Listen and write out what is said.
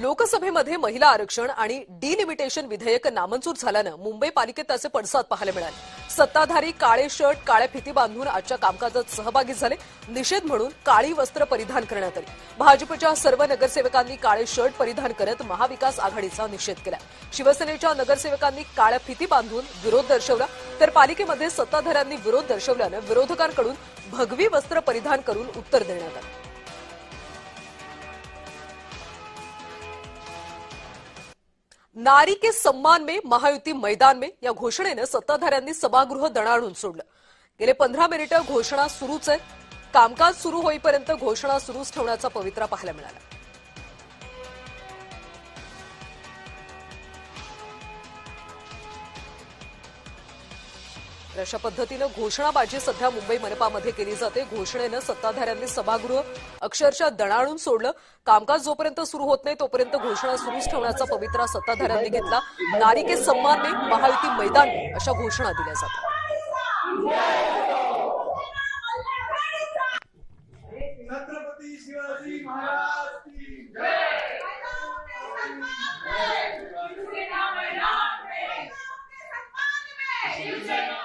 लोकसभेमध्ये महिला आरक्षण आणि डिलिमिटेशन विधेयक नामंजूर झाल्यानं मुंबई पालिकेत त्याचे पडसाद पाहायला मिळाले। सत्ताधारी काळे शर्ट काळ्या फिती बांधून आजच्या कामकाजात सहभागी झाले। निषेध म्हणून काळी वस्त्र परिधान करण्यात आली। भाजपच्या सर्व नगरसेवकांनी काळे शर्ट परिधान करत महाविकास आघाडीचा निषेध केला। शिवसेनेच्या नगरसेवकांनी काळ्या फिती बांधून विरोध दर्शवला, तर पालिकेमध्ये सत्ताधाऱ्यांनी विरोध दर्शवल्यानं विरोधकांकडून भगवी वस्त्र परिधान करून उत्तर देण्यात आलं। नारी के सम्मान में महायुति मैदान में या घोषणेनं सत्ताधाऱ्यांनी सभागृह दणाणून सोडलं। गेले 15 मिनिटं घोषणा सुरूच आहे। कामकाज सुरू होईपर्यंत घोषणा सुरूच ठेवण्याचा पवित्रा पाहायला मिळाला। अशा पद्धतीनं घोषणाबाजी सध्या मुंबई मनपामध्ये केली जाते। घोषणेनं सत्ताधाऱ्यांनी सभागृह अक्षरशः दणाणून सोडलं। कामकाज जोपर्यंत सुरू होत नाही तोपर्यंत घोषणा सुरूच ठेवण्याचा पवित्रा सत्ताधाऱ्यांनी घेतला। नारी के सम्मान में महायुति मैदान में अशा घोषणा दिल्या जातात। छत्रपती शिवाजी महाराज की जय। शिवसेना